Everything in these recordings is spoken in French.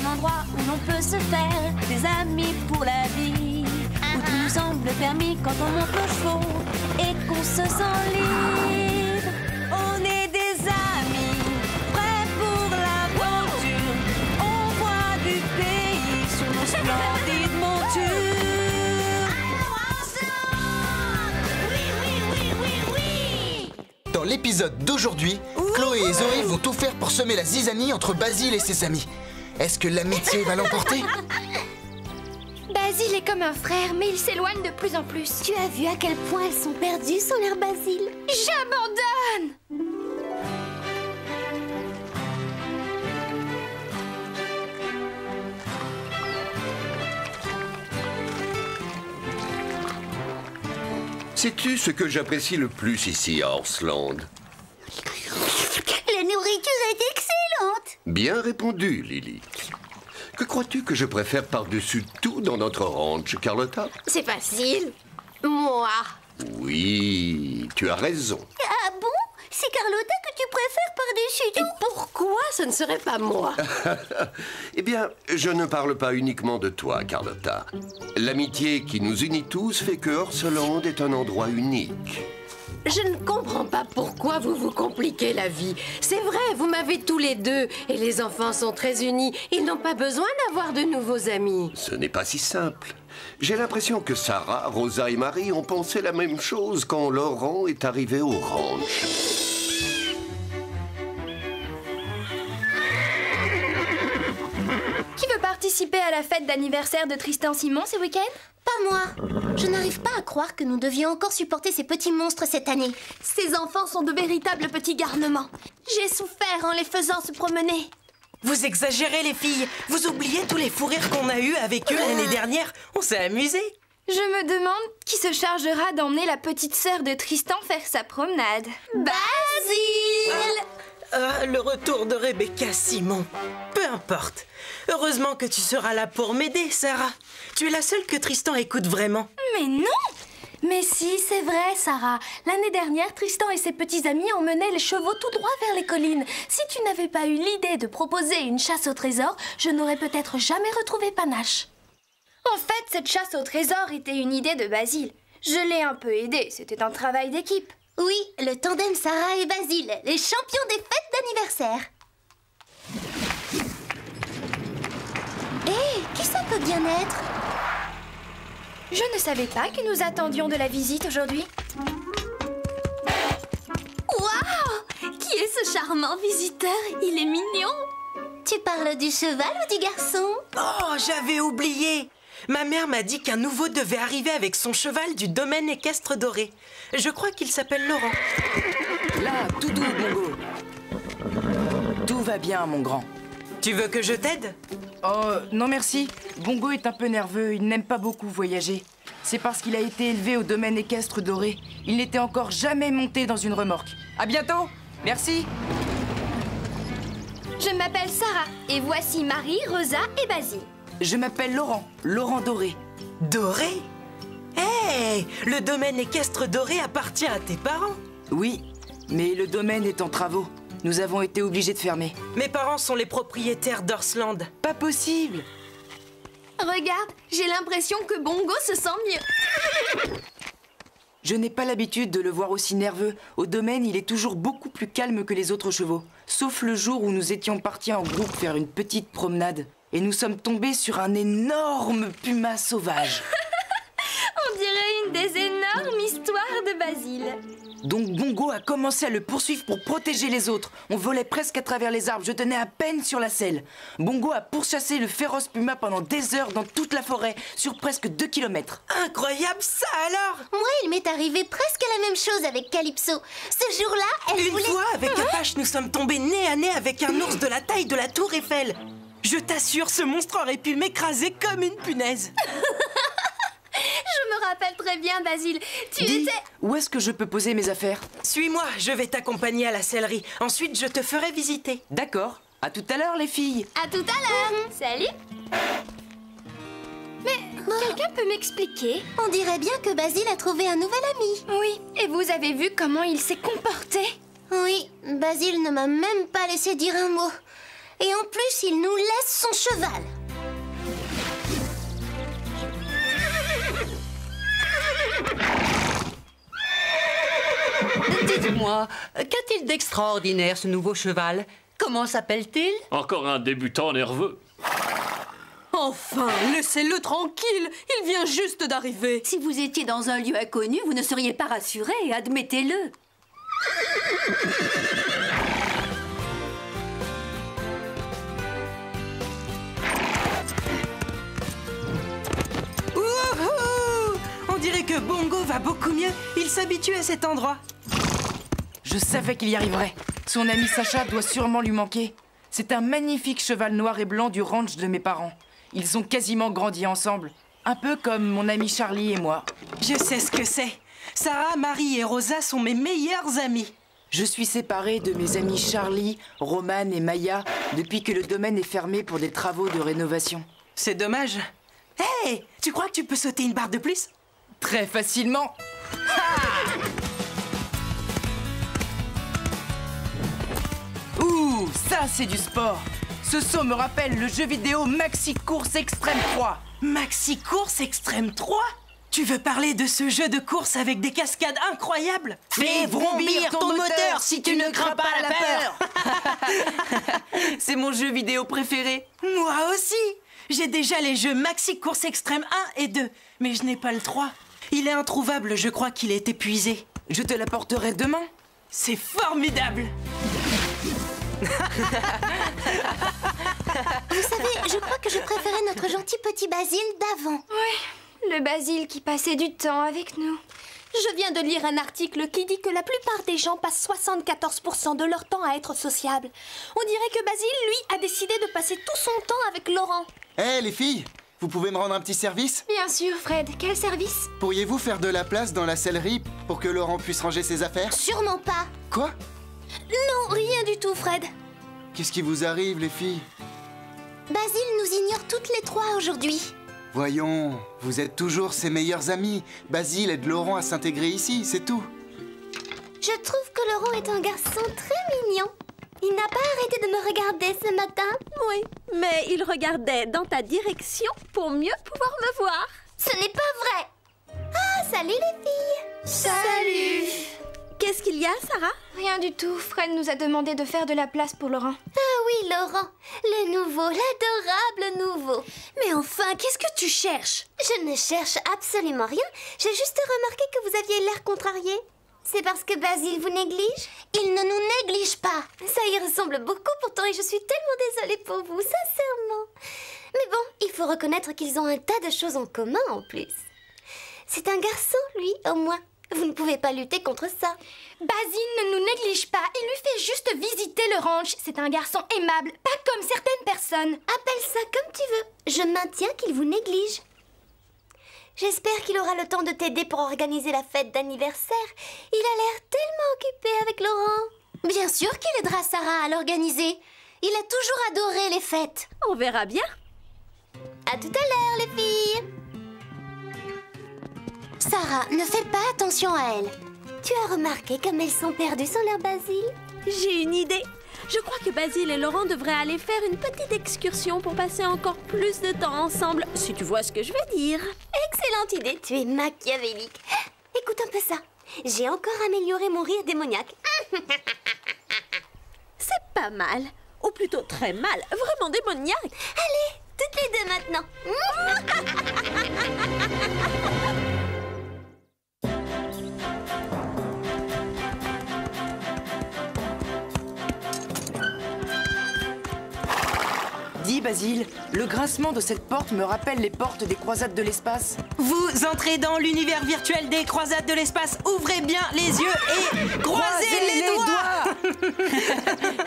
un endroit où l'on peut se faire des amis pour la vie, où tout nous semble permis quand on monte nos chevaux et qu'on se sent libre. On est des amis, prêts pour l'aventure. On voit du pays sur nos splendides montures. Dans l'épisode d'aujourd'hui, Chloé et Zoé vont tout faire pour semer la zizanie entre Basile et ses amis. Est-ce que l'amitié va l'emporter? Basile est comme un frère, mais il s'éloigne de plus en plus. Tu as vu à quel point elles sont perdues sans leur Basile? J'abandonne! Sais-tu ce que j'apprécie le plus ici à Horsland? La nourriture est excellente. Bien répondu, Lily. Que crois-tu que je préfère par-dessus tout dans notre ranch, Carlotta? C'est facile. Moi. Oui, tu as raison. Ah bon? C'est Carlotta que tu préfères par-dessus Et tout? pourquoi ce ne serait pas moi? Eh bien, je ne parle pas uniquement de toi, Carlotta. L'amitié qui nous unit tous fait que Horsland est un endroit unique. Je ne comprends pas pourquoi vous vous compliquez la vie. C'est vrai, vous m'avez tous les deux. Et les enfants sont très unis. Ils n'ont pas besoin d'avoir de nouveaux amis. Ce n'est pas si simple. J'ai l'impression que Sarah, Rosa et Marie ont pensé la même chose quand Laurent est arrivé au ranch. Qui veut participer à la fête d'anniversaire de Tristan Simon ce week-end? Pas moi. Je n'arrive pas à croire que nous devions encore supporter ces petits monstres cette année. Ces enfants sont de véritables petits garnements. J'ai souffert en les faisant se promener. Vous exagérez, les filles. Vous oubliez tous les fous rires qu'on a eus avec eux l'année dernière. On s'est amusés. Je me demande qui se chargera d'emmener la petite sœur de Tristan faire sa promenade. Basile! Le retour de Rebecca Simon. Peu importe. Heureusement que tu seras là pour m'aider, Sarah. Tu es la seule que Tristan écoute vraiment. Mais non! Mais si, c'est vrai, Sarah. L'année dernière, Tristan et ses petits amis emmenaient les chevaux tout droit vers les collines. Si tu n'avais pas eu l'idée de proposer une chasse au trésor, je n'aurais peut-être jamais retrouvé Panache. En fait, cette chasse au trésor était une idée de Basile. Je l'ai un peu aidé, c'était un travail d'équipe. Oui, le tandem Sarah et Basile, les champions des fêtes d'anniversaire. Hé, qui ça peut bien être? Je ne savais pas que nous attendions de la visite aujourd'hui. Waouh! Qui est ce charmant visiteur? Il est mignon. Tu parles du cheval ou du garçon? Oh, j'avais oublié. Ma mère m'a dit qu'un nouveau devait arriver avec son cheval du domaine équestre doré. Je crois qu'il s'appelle Laurent. Là, tout doux, Bongo. Tout va bien, mon grand. Tu veux que je t'aide? Oh, non merci. Bongo est un peu nerveux, il n'aime pas beaucoup voyager. C'est parce qu'il a été élevé au domaine équestre doré. Il n'était encore jamais monté dans une remorque. À bientôt. Merci. Je m'appelle Sarah et voici Marie, Rosa et Basile. Je m'appelle Laurent, Laurent Doré. Doré? Hé, le domaine équestre doré appartient à tes parents. Oui, mais le domaine est en travaux. Nous avons été obligés de fermer. Mes parents sont les propriétaires d'Horsland. Pas possible. Regarde, j'ai l'impression que Bongo se sent mieux. Je n'ai pas l'habitude de le voir aussi nerveux. Au domaine, il est toujours beaucoup plus calme que les autres chevaux. Sauf le jour où nous étions partis en groupe faire une petite promenade. Et nous sommes tombés sur un énorme puma sauvage. On dirait une des énormes histoires de Basile. Donc Bongo a commencé à le poursuivre pour protéger les autres. On volait presque à travers les arbres, je tenais à peine sur la selle. Bongo a pourchassé le féroce puma pendant des heures dans toute la forêt, sur presque 2 kilomètres. Incroyable ça alors! Moi, il m'est arrivé presque la même chose avec Calypso. Ce jour-là, elle voulait... Une fois, avec Apache, nous sommes tombés nez à nez avec un ours de la taille de la tour Eiffel. Je t'assure, ce monstre aurait pu m'écraser comme une punaise. Je me rappelle très bien, Basile. Tu Dis, étais... où est-ce que je peux poser mes affaires? Suis-moi, je vais t'accompagner à la sellerie. Ensuite, je te ferai visiter. D'accord. À tout à l'heure, les filles. À tout à l'heure. Salut. Mais quelqu'un peut m'expliquer? On dirait bien que Basile a trouvé un nouvel ami. Oui, et vous avez vu comment il s'est comporté? Oui, Basile ne m'a même pas laissé dire un mot. Et en plus, il nous laisse son cheval. Dites-moi, qu'a-t-il d'extraordinaire ce nouveau cheval? Comment s'appelle-t-il? Encore un débutant nerveux. Enfin, laissez-le tranquille. Il vient juste d'arriver. Si vous étiez dans un lieu inconnu, vous ne seriez pas rassuré, admettez-le. Wouhou! On dirait que Bongo va beaucoup mieux. Il s'habitue à cet endroit. Je savais qu'il y arriverait. Son ami Sacha doit sûrement lui manquer. C'est un magnifique cheval noir et blanc du ranch de mes parents. Ils ont quasiment grandi ensemble. Un peu comme mon ami Charlie et moi. Je sais ce que c'est. Sarah, Marie et Rosa sont mes meilleures amies. Je suis séparée de mes amis Charlie, Roman et Maya depuis que le domaine est fermé pour des travaux de rénovation. C'est dommage. Hey, tu crois que tu peux sauter une barre de plus? Très facilement. Ouh, ça c'est du sport. Ce saut me rappelle le jeu vidéo Maxi Course Extreme 3. Maxi Course Extreme 3? Tu veux parler de ce jeu de course avec des cascades incroyables? Fais vrombir ton moteur si tu ne crains pas la peur. C'est mon jeu vidéo préféré. Moi aussi. J'ai déjà les jeux Maxi Course Extreme 1 et 2, mais je n'ai pas le 3. Il est introuvable, je crois qu'il est épuisé. Je te l'apporterai demain. C'est formidable. Vous savez, je crois que je préférais notre gentil petit Basile d'avant. Oui, le Basile qui passait du temps avec nous. Je viens de lire un article qui dit que la plupart des gens passent 74% de leur temps à être sociables. On dirait que Basile, lui, a décidé de passer tout son temps avec Laurent. Hé, les filles, vous pouvez me rendre un petit service? Bien sûr, Fred. Quel service? Pourriez-vous faire de la place dans la sellerie pour que Laurent puisse ranger ses affaires? Sûrement pas. Quoi? Non, rien du tout, Fred. Qu'est-ce qui vous arrive, les filles? Basile nous ignore toutes les trois aujourd'hui. Voyons, vous êtes toujours ses meilleurs amis. Basile aide Laurent à s'intégrer ici, c'est tout. Je trouve que Laurent est un garçon très mignon. Il n'a pas arrêté de me regarder ce matin. Oui, mais il regardait dans ta direction pour mieux pouvoir me voir. Ce n'est pas vrai. Ah, salut les filles. Salut. Qu'est-ce qu'il y a, Sarah? Rien du tout. Fred nous a demandé de faire de la place pour Laurent. Ah oui, Laurent. Le nouveau, l'adorable nouveau. Mais enfin, qu'est-ce que tu cherches? Je ne cherche absolument rien. J'ai juste remarqué que vous aviez l'air contrarié. C'est parce que Basile vous néglige? Il ne nous néglige pas. Ça y ressemble beaucoup pourtant et je suis tellement désolée pour vous, sincèrement. Mais bon, il faut reconnaître qu'ils ont un tas de choses en commun en plus. C'est un garçon, lui, au moins. Vous ne pouvez pas lutter contre ça. Basile ne nous néglige pas. Il lui fait juste visiter le ranch. C'est un garçon aimable, pas comme certaines personnes. Appelle ça comme tu veux. Je maintiens qu'il vous néglige. J'espère qu'il aura le temps de t'aider pour organiser la fête d'anniversaire. Il a l'air tellement occupé avec Laurent. Bien sûr qu'il aidera Sarah à l'organiser. Il a toujours adoré les fêtes. On verra bien. À tout à l'heure, les filles. Sarah, ne fais pas attention à elles. Tu as remarqué comme elles sont perdues sans leur Basile? J'ai une idée. Je crois que Basile et Laurent devraient aller faire une petite excursion pour passer encore plus de temps ensemble, si tu vois ce que je veux dire. Excellente idée, tu es machiavélique. Écoute un peu ça. J'ai encore amélioré mon rire démoniaque. C'est pas mal. Ou plutôt très mal. Vraiment démoniaque. Allez, toutes les deux maintenant. Dis, Basile, le grincement de cette porte me rappelle les portes des croisades de l'espace. Vous entrez dans l'univers virtuel des croisades de l'espace. Ouvrez bien les yeux et croisez les doigts.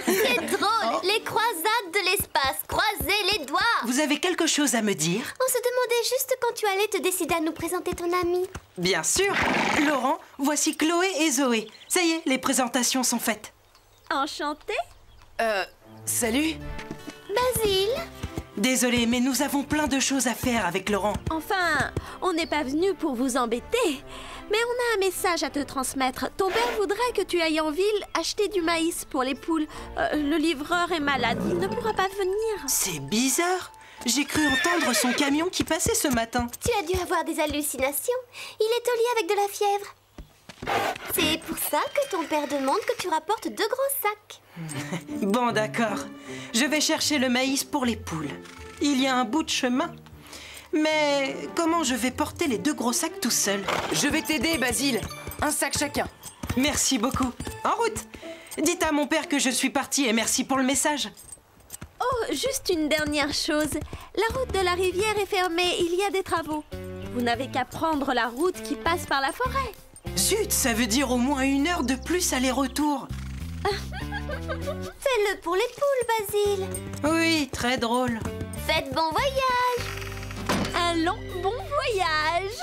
C'est drôle, les croisades de l'espace. Croisez les doigts. Vous avez quelque chose à me dire? On se demandait juste quand tu allais te décider à nous présenter ton ami. Bien sûr. Laurent, voici Chloé et Zoé. Ça y est, les présentations sont faites. Enchantée. Salut. Basile, Désolé, mais nous avons plein de choses à faire avec Laurent. Enfin, on n'est pas venu pour vous embêter. Mais on a un message à te transmettre. Ton père voudrait que tu ailles en ville acheter du maïs pour les poules. Le livreur est malade, il ne pourra pas venir. C'est bizarre. J'ai cru entendre son camion qui passait ce matin. Tu as dû avoir des hallucinations. Il est au lit avec de la fièvre. C'est pour ça que ton père demande que tu rapportes 2 gros sacs. Bon, d'accord. Je vais chercher le maïs pour les poules. Il y a un bout de chemin. Mais comment je vais porter les 2 gros sacs tout seul? Je vais t'aider, Basile. Un sac chacun. Merci beaucoup. En route. Dites à mon père que je suis partie et merci pour le message. Oh, juste une dernière chose. La route de la rivière est fermée, il y a des travaux. Vous n'avez qu'à prendre la route qui passe par la forêt. Zut, ça veut dire au moins 1 heure de plus aller-retour. Fais-le pour les poules, Basile. Oui, très drôle. Faites bon voyage. Un long bon voyage.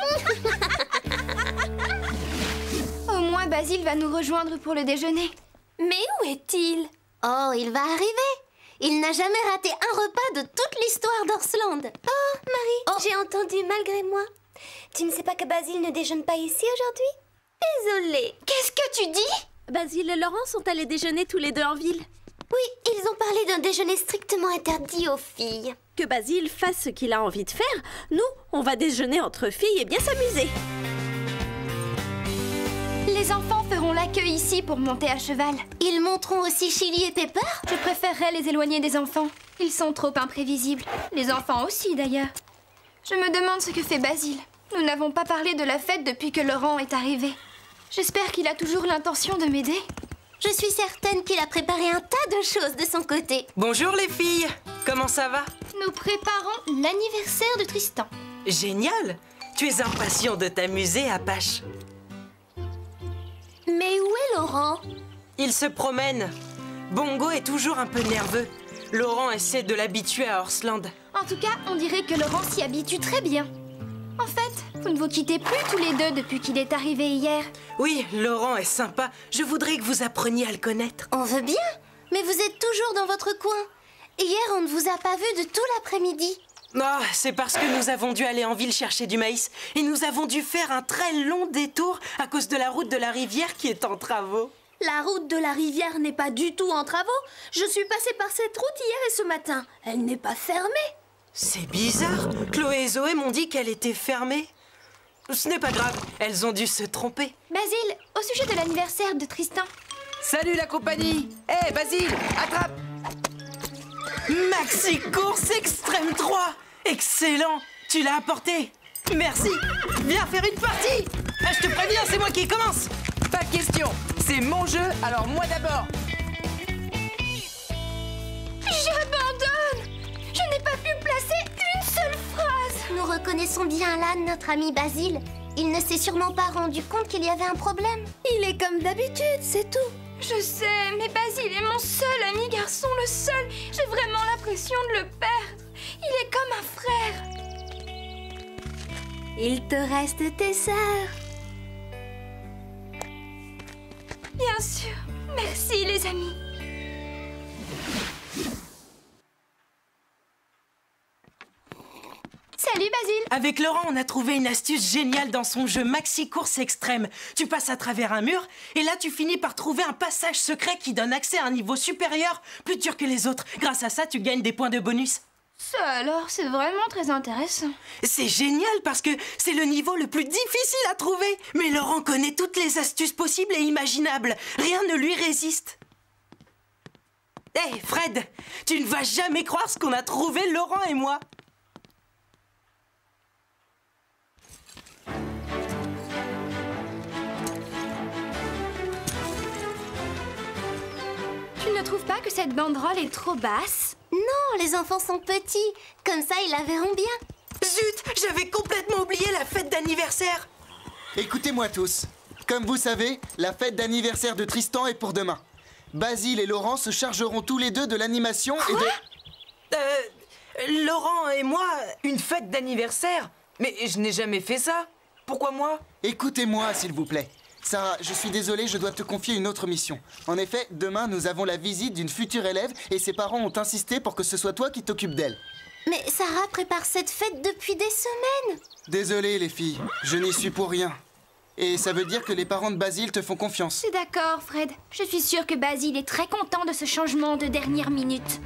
Au moins, Basile va nous rejoindre pour le déjeuner. Mais où est-il? Oh, il va arriver. Il n'a jamais raté un repas de toute l'histoire d'Orsland. Oh, Marie, j'ai entendu malgré moi. Tu ne sais pas que Basile ne déjeune pas ici aujourd'hui? Désolée. Qu'est-ce que tu dis? Basile et Laurent sont allés déjeuner tous les 2 en ville. Oui, ils ont parlé d'un déjeuner strictement interdit aux filles. Que Basile fasse ce qu'il a envie de faire. Nous, on va déjeuner entre filles et bien s'amuser. Les enfants feront l'accueil ici pour monter à cheval. Ils monteront aussi Chili et Pepper? Je préférerais les éloigner des enfants. Ils sont trop imprévisibles. Les enfants aussi, d'ailleurs. Je me demande ce que fait Basile. Nous n'avons pas parlé de la fête depuis que Laurent est arrivé. J'espère qu'il a toujours l'intention de m'aider. Je suis certaine qu'il a préparé un tas de choses de son côté. Bonjour les filles. Comment ça va? Nous préparons l'anniversaire de Tristan. Génial. Tu es impatient de t'amuser, Apache. Mais où est Laurent? Il se promène. Bongo est toujours un peu nerveux. Laurent essaie de l'habituer à Orsland. En tout cas, on dirait que Laurent s'y habitue très bien. En fait, vous ne vous quittez plus tous les 2 depuis qu'il est arrivé hier. Oui, Laurent est sympa. Je voudrais que vous appreniez à le connaître. On veut bien, mais vous êtes toujours dans votre coin. Hier, on ne vous a pas vu de tout l'après-midi. Oh, c'est parce que nous avons dû aller en ville chercher du maïs. Et nous avons dû faire un très long détour à cause de la route de la rivière qui est en travaux. La route de la rivière n'est pas du tout en travaux. Je suis passée par cette route hier et ce matin. Elle n'est pas fermée. C'est bizarre. Chloé et Zoé m'ont dit qu'elle était fermée. Ce n'est pas grave, elles ont dû se tromper. Basile, au sujet de l'anniversaire de Tristan. Salut la compagnie. Hé, Basile, attrape. Maxi Course Extrême 3. Excellent. Tu l'as apporté. Merci. Viens faire une partie. Ah, je te préviens, c'est moi qui commence. Pas de question. C'est mon jeu, alors moi d'abord. J'abandonne. Je n'ai pas pu placer une seule phrase. Nous reconnaissons bien là notre ami Basile. Il ne s'est sûrement pas rendu compte qu'il y avait un problème. Il est comme d'habitude, c'est tout. Je sais, mais Basile est mon seul ami garçon, le seul. J'ai vraiment l'impression de le perdre. Il est comme un frère. Il te reste tes sœurs. Bien sûr. Merci les amis. Salut Basile. Avec Laurent, on a trouvé une astuce géniale dans son jeu Maxi Course Extrême. Tu passes à travers un mur et là tu finis par trouver un passage secret qui donne accès à un niveau supérieur, plus dur que les autres. Grâce à ça, tu gagnes des points de bonus. Ça alors, c'est vraiment très intéressant. C'est génial parce que c'est le niveau le plus difficile à trouver. Mais Laurent connaît toutes les astuces possibles et imaginables. Rien ne lui résiste. Hé, Fred, tu ne vas jamais croire ce qu'on a trouvé, Laurent et moi. Tu ne trouves pas que cette banderole est trop basse? Non, les enfants sont petits. Comme ça, ils la verront bien. Zut, j'avais complètement oublié la fête d'anniversaire. Écoutez-moi tous. Comme vous savez, la fête d'anniversaire de Tristan est pour demain. Basile et Laurent se chargeront tous les 2 de l'animation et de... Laurent et moi... Une fête d'anniversaire? Mais je n'ai jamais fait ça. Pourquoi moi? Écoutez-moi, s'il vous plaît. Sarah, je suis désolé, je dois te confier une autre mission. En effet, demain, nous avons la visite d'une future élève et ses parents ont insisté pour que ce soit toi qui t'occupes d'elle. Mais Sarah prépare cette fête depuis des semaines. Désolé les filles, je n'y suis pour rien. Et ça veut dire que les parents de Basile te font confiance. C'est d'accord, Fred. Je suis sûre que Basile est très content de ce changement de dernière minute.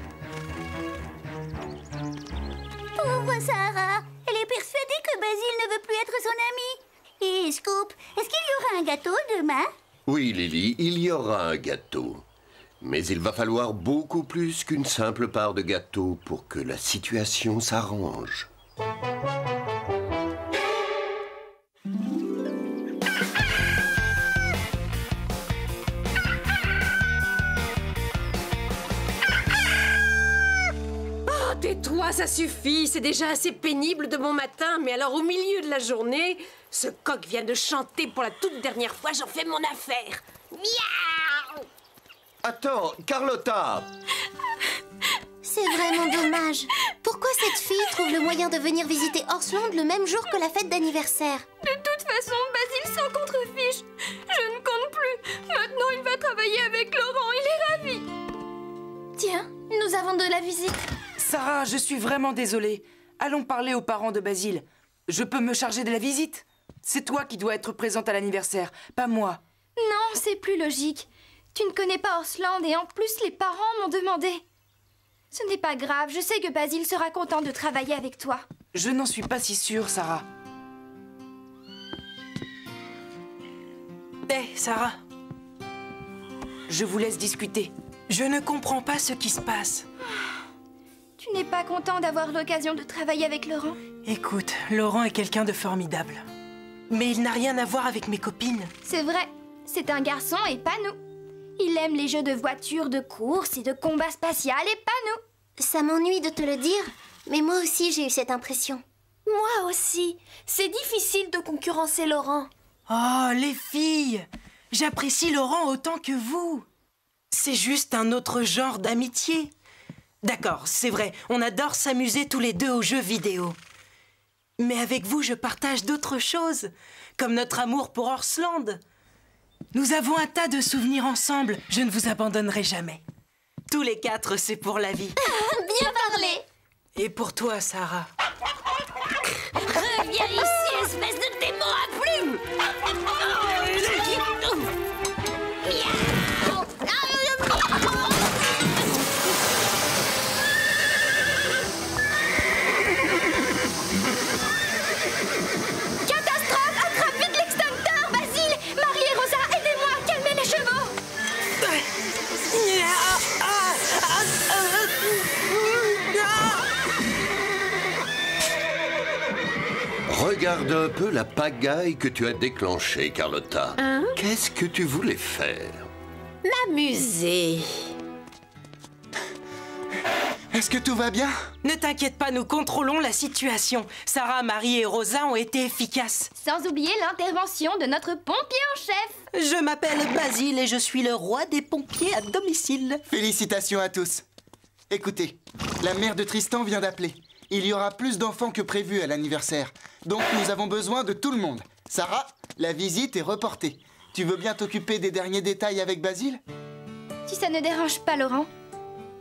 Pauvre Sarah, elle est persuadée que Basile ne veut plus être son ami. Et Scoop, est-ce qu'il y aura un gâteau demain? Oui, Lily, il y aura un gâteau. Mais il va falloir beaucoup plus qu'une simple part de gâteau pour que la situation s'arrange. Tais-toi, ça suffit. C'est déjà assez pénible de bon matin. Mais alors, au milieu de la journée, ce coq vient de chanter pour la toute dernière fois. J'en fais mon affaire. Miaou! Attends, Carlotta! C'est vraiment dommage. Pourquoi cette fille trouve le moyen de venir visiter Horsland le même jour que la fête d'anniversaire? De toute façon, Basile s'en contrefiche. Je ne compte plus. Maintenant, il va travailler avec Laurent. Il est ravi. Tiens, nous avons de la visite. Sarah, je suis vraiment désolée. Allons parler aux parents de Basile. Je peux me charger de la visite? C'est toi qui dois être présente à l'anniversaire, pas moi. Non, c'est plus logique. Tu ne connais pas Horsland et en plus, les parents m'ont demandé. Ce n'est pas grave, je sais que Basile sera content de travailler avec toi. Je n'en suis pas si sûre, Sarah. Hé, Sarah. Je vous laisse discuter. Je ne comprends pas ce qui se passe. Tu n'es pas content d'avoir l'occasion de travailler avec Laurent? Écoute, Laurent est quelqu'un de formidable. Mais il n'a rien à voir avec mes copines. C'est vrai, c'est un garçon et pas nous. Il aime les jeux de voitures, de course et de combat spatial et pas nous. Ça m'ennuie de te le dire, mais moi aussi j'ai eu cette impression. Moi aussi. C'est difficile de concurrencer Laurent. Oh, les filles! J'apprécie Laurent autant que vous. C'est juste un autre genre d'amitié. D'accord, c'est vrai, on adore s'amuser tous les deux aux jeux vidéo. Mais avec vous, je partage d'autres choses, comme notre amour pour Horsland. Nous avons un tas de souvenirs ensemble, je ne vous abandonnerai jamais. Tous les quatre, c'est pour la vie. Bien parlé. Et pour toi, Sarah. Reviens ici, espèce de démon à plumes! Catastrophe! Attrape vite l'extincteur, Basile! Marie et Rosa, aidez-moi à calmer les chevaux! Regarde un peu la pagaille que tu as déclenchée, Carlotta. Hein? Qu'est-ce que tu voulais faire? M'amuser. Est-ce que tout va bien? Ne t'inquiète pas, nous contrôlons la situation. Sarah, Marie et Rosa ont été efficaces. Sans oublier l'intervention de notre pompier en chef. Je m'appelle Basile et je suis le roi des pompiers à domicile. Félicitations à tous. Écoutez, la mère de Tristan vient d'appeler. Il y aura plus d'enfants que prévu à l'anniversaire. Donc nous avons besoin de tout le monde. Sarah, la visite est reportée. Tu veux bien t'occuper des derniers détails avec Basile? Si ça ne dérange pas Laurent.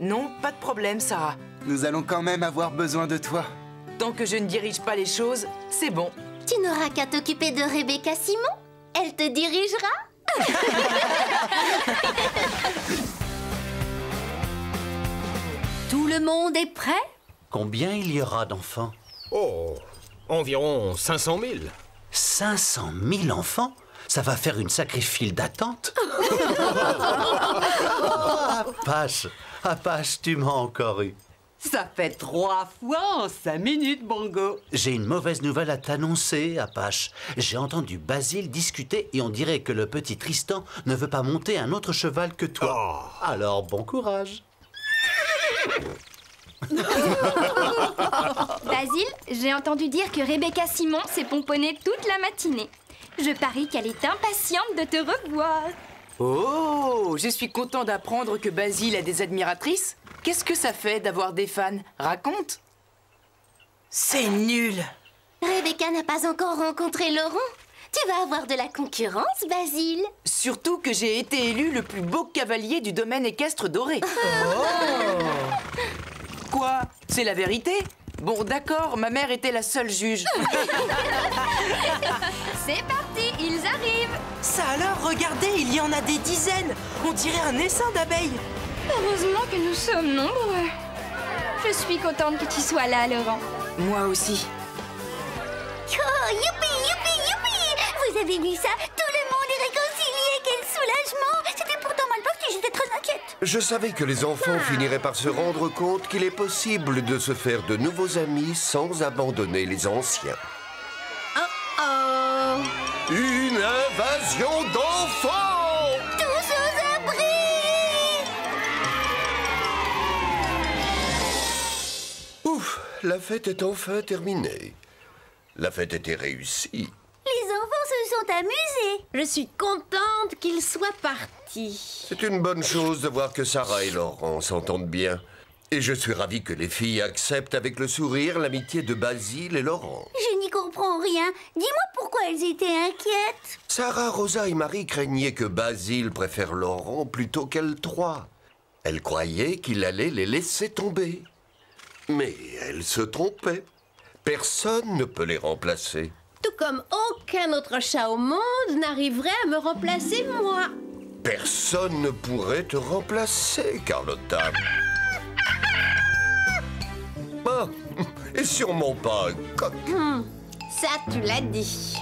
Non, pas de problème, Sarah. Nous allons quand même avoir besoin de toi. Tant que je ne dirige pas les choses, c'est bon. Tu n'auras qu'à t'occuper de Rebecca Simon. Elle te dirigera. Tout le monde est prêt? Combien il y aura d'enfants? Oh, environ 500 000. 500 000 enfants? Ça va faire une sacrée file d'attente. Apache, tu m'as encore eu. Ça fait 3 fois en 5 minutes, Bongo. J'ai une mauvaise nouvelle à t'annoncer, Apache. J'ai entendu Basile discuter et on dirait que le petit Tristan ne veut pas monter un autre cheval que toi. Oh. Alors, bon courage. Basile, j'ai entendu dire que Rebecca Simon s'est pomponnée toute la matinée. Je parie qu'elle est impatiente de te revoir. Oh, je suis content d'apprendre que Basile a des admiratrices. Qu'est-ce que ça fait d'avoir des fans? Raconte. C'est nul. Rebecca n'a pas encore rencontré Laurent. Tu vas avoir de la concurrence, Basile. Surtout que j'ai été élu le plus beau cavalier du domaine équestre doré. Oh. Quoi? C'est la vérité? Bon, d'accord, ma mère était la seule juge. C'est parti, ils arrivent. Ça alors, regardez, il y en a des dizaines. On dirait un essaim d'abeilles. Heureusement que nous sommes nombreux. Je suis contente que tu sois là, Laurent. Moi aussi. Oh, youpi, youpi, youpi! Vous avez vu ça? Tout le monde est réconcilié, quel soulagement! C'était pourtant mal parti, j'étais très inquiète. Je savais que les enfants finiraient par se rendre compte qu'il est possible de se faire de nouveaux amis sans abandonner les anciens. Oh. Une invasion d'enfants! Tous aux abris! Ouf, la fête est enfin terminée. La fête était réussie. Les enfants se sont amusés. Je suis contente qu'ils soient partis. C'est une bonne chose de voir que Sarah et Laurent s'entendent bien. Et je suis ravi que les filles acceptent avec le sourire l'amitié de Basile et Laurent. Je n'y comprends rien. Dis-moi pourquoi elles étaient inquiètes. Sarah, Rosa et Marie craignaient que Basile préfère Laurent plutôt qu'elles trois. Elles croyaient qu'il allait les laisser tomber. Mais elles se trompaient. Personne ne peut les remplacer. Tout comme aucun autre chat au monde n'arriverait à me remplacer moi. Personne ne pourrait te remplacer, Carlotta. Ah, et sûrement pas un coq. Ça, tu l'as dit.